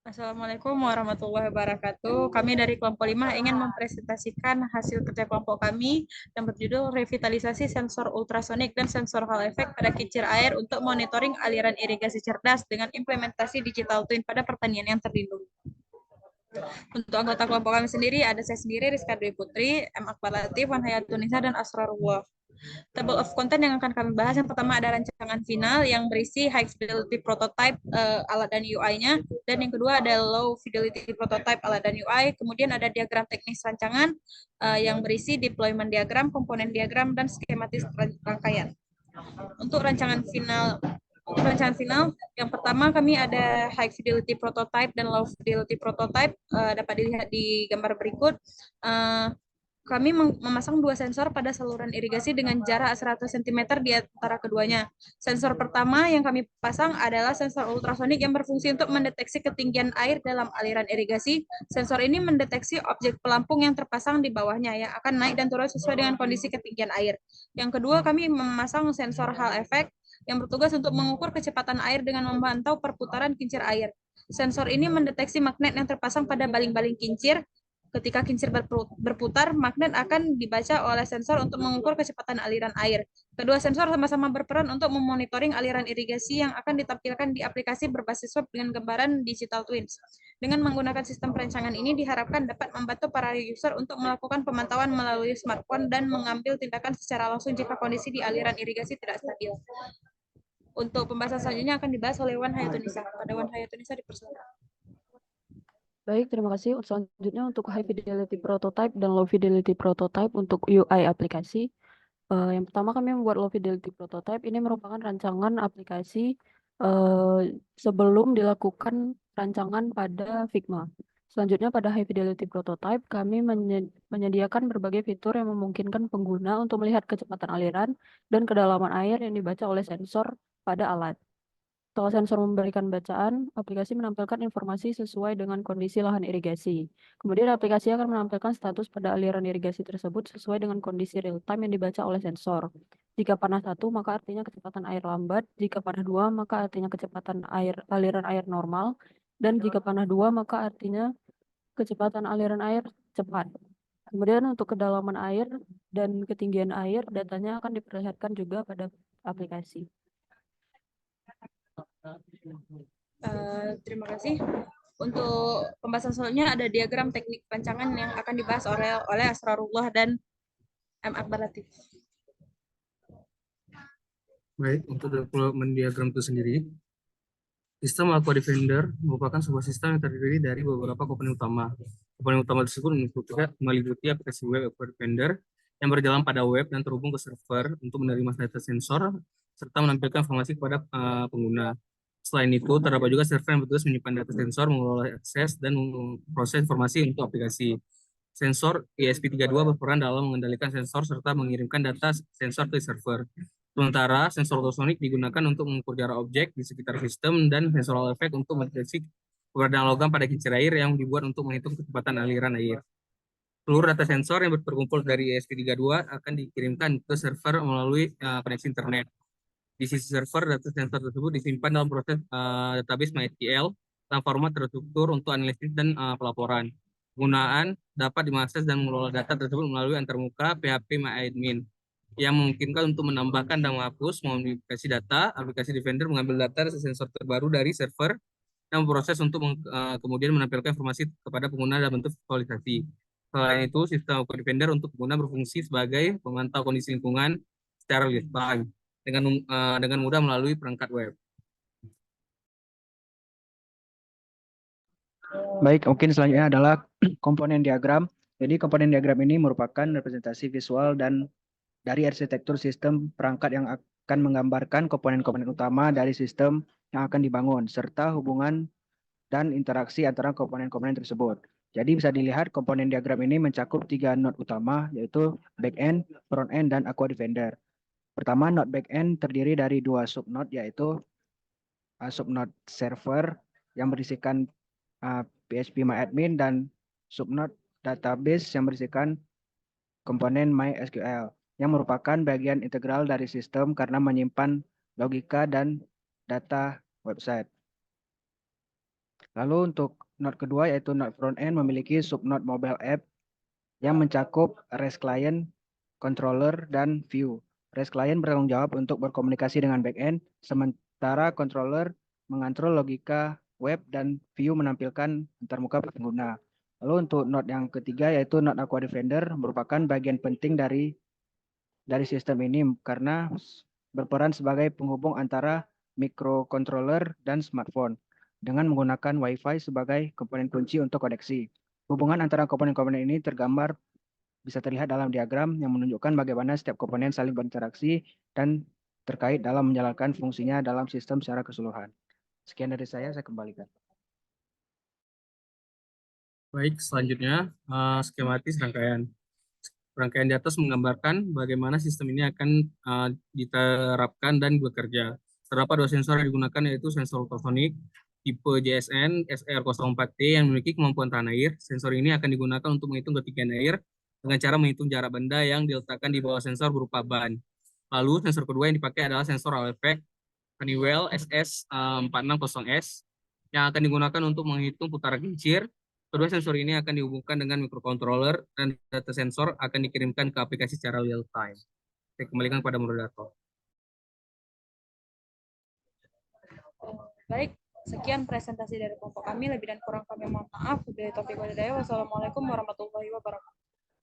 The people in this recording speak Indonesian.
Assalamualaikum warahmatullahi wabarakatuh. Kami dari kelompok 5 ingin mempresentasikan hasil kerja kelompok kami yang berjudul Revitalisasi Sensor Ultrasonik dan Sensor Hall Effect pada kincir air untuk monitoring aliran irigasi cerdas dengan implementasi digital twin pada pertanian yang terlindung. Untuk anggota kelompok kami sendiri, ada saya sendiri, Rizka Dwi Putri, M. Akbar Latif, Wan Hayatunisa, dan Asrarullah. Table of content yang akan kami bahas yang pertama ada rancangan final yang berisi high fidelity prototype alat dan UI-nya, dan yang kedua ada low fidelity prototype alat dan UI, kemudian ada diagram teknis rancangan yang berisi deployment diagram, komponen diagram, dan skematis rangkaian. Untuk rancangan final yang pertama kami ada high fidelity prototype dan low fidelity prototype, dapat dilihat di gambar berikut. Kami memasang dua sensor pada saluran irigasi dengan jarak 100 cm di antara keduanya. Sensor pertama yang kami pasang adalah sensor ultrasonik yang berfungsi untuk mendeteksi ketinggian air dalam aliran irigasi. Sensor ini mendeteksi objek pelampung yang terpasang di bawahnya yang akan naik dan turun sesuai dengan kondisi ketinggian air. Yang kedua, kami memasang sensor Hall Effect yang bertugas untuk mengukur kecepatan air dengan memantau perputaran kincir air. Sensor ini mendeteksi magnet yang terpasang pada baling-baling kincir. Ketika kincir berputar, magnet akan dibaca oleh sensor untuk mengukur kecepatan aliran air. Kedua sensor sama-sama berperan untuk memonitoring aliran irigasi yang akan ditampilkan di aplikasi berbasis web dengan gambaran digital twins. Dengan menggunakan sistem perancangan ini diharapkan dapat membantu para user untuk melakukan pemantauan melalui smartphone dan mengambil tindakan secara langsung jika kondisi di aliran irigasi tidak stabil. Untuk pembahasan selanjutnya akan dibahas oleh Wan Hayatunisa. Pada Wan Hayatunisa dipersilakan. Baik, terima kasih. Selanjutnya untuk high fidelity prototype dan low fidelity prototype untuk UI aplikasi. Yang pertama kami membuat low fidelity prototype. Ini merupakan rancangan aplikasi sebelum dilakukan rancangan pada Figma. Selanjutnya pada high fidelity prototype kami menyediakan berbagai fitur yang memungkinkan pengguna untuk melihat kecepatan aliran dan kedalaman air yang dibaca oleh sensor pada alat. Setelah sensor memberikan bacaan, aplikasi menampilkan informasi sesuai dengan kondisi lahan irigasi. Kemudian aplikasi akan menampilkan status pada aliran irigasi tersebut sesuai dengan kondisi real time yang dibaca oleh sensor. Jika panah 1, maka artinya kecepatan air lambat. Jika panah 2, maka artinya kecepatan aliran air normal. Dan jika panah 2, maka artinya kecepatan aliran air cepat. Kemudian untuk kedalaman air dan ketinggian air, datanya akan diperlihatkan juga pada aplikasi. Terima kasih. Untuk pembahasan selanjutnya ada diagram teknik rancangan yang akan dibahas oleh Asrarullah dan M. Akbar Latif. Baik, untuk development diagram itu sendiri, sistem Aqua Defender merupakan sebuah sistem yang terdiri dari beberapa komponen utama. Komponen utama tersebut meliputi aplikasi web Aqua Defender yang berjalan pada web dan terhubung ke server untuk menerima data sensor serta menampilkan informasi kepada pengguna. Selain itu, terdapat juga server yang bertugas menyimpan data sensor, mengelola akses, dan memproses informasi untuk aplikasi. Sensor ESP32 berperan dalam mengendalikan sensor serta mengirimkan data sensor ke server. Sementara sensor ultrasonik digunakan untuk mengukur jarak objek di sekitar sistem dan sensor Hall Effect untuk mendeteksi keberadaan logam pada kincir air yang dibuat untuk menghitung kecepatan aliran air. Seluruh data sensor yang terkumpul dari ESP32 akan dikirimkan ke server melalui koneksi internet. Di sisi server, data sensor tersebut disimpan dalam proses database MySQL dalam format terstruktur untuk analisis dan pelaporan. Penggunaan dapat diakses dan mengelola data tersebut melalui antarmuka PHP MyAdmin yang memungkinkan untuk menambahkan dan menghapus, memodifikasi data. Aplikasi Defender mengambil data sensor terbaru dari server dan memproses untuk kemudian menampilkan informasi kepada pengguna dalam bentuk visualisasi. Selain itu, sistem Defender untuk pengguna berfungsi sebagai pemantau kondisi lingkungan secara real time dengan mudah melalui perangkat web. Baik, mungkin selanjutnya adalah komponen diagram. Jadi komponen diagram ini merupakan representasi visual dan dari arsitektur sistem perangkat yang akan menggambarkan komponen-komponen utama dari sistem yang akan dibangun, serta hubungan dan interaksi antara komponen-komponen tersebut. Jadi bisa dilihat komponen diagram ini mencakup 3 node utama, yaitu backend, front-end, dan Aqua Defender. Pertama, node backend terdiri dari 2 subnode, yaitu subnode server yang berisikan PHP MyAdmin dan subnode database yang berisikan komponen MySQL yang merupakan bagian integral dari sistem karena menyimpan logika dan data website. Lalu untuk node kedua yaitu node front end memiliki subnode mobile app yang mencakup REST client, controller, dan view. REST client bertanggung jawab untuk berkomunikasi dengan backend, sementara controller mengontrol logika web dan view menampilkan antarmuka pengguna. Lalu untuk node yang ketiga yaitu node Aqua Defender merupakan bagian penting dari sistem ini karena berperan sebagai penghubung antara microcontroller dan smartphone dengan menggunakan Wi-Fi sebagai komponen kunci untuk koneksi. Hubungan antara komponen-komponen ini bisa terlihat dalam diagram yang menunjukkan bagaimana setiap komponen saling berinteraksi dan terkait dalam menjalankan fungsinya dalam sistem secara keseluruhan. Sekian dari saya kembalikan. Baik, selanjutnya skematis rangkaian. Rangkaian di atas menggambarkan bagaimana sistem ini akan diterapkan dan bekerja. Terdapat dua sensor yang digunakan yaitu sensor ultrasonik tipe JSN SR04T yang memiliki kemampuan tahan air. Sensor ini akan digunakan untuk menghitung ketinggian air dengan cara menghitung jarak benda yang diletakkan di bawah sensor berupa ban. Lalu sensor kedua yang dipakai adalah sensor Hall effect Honeywell SS460S yang akan digunakan untuk menghitung putaran kincir. Kedua sensor ini akan dihubungkan dengan microcontroller dan data sensor akan dikirimkan ke aplikasi secara real time. Saya kembalikan kepada moderator. Baik, sekian presentasi dari kelompok kami. Lebih dan kurang kami mohon maaf. Wassalamualaikum warahmatullahi wabarakatuh.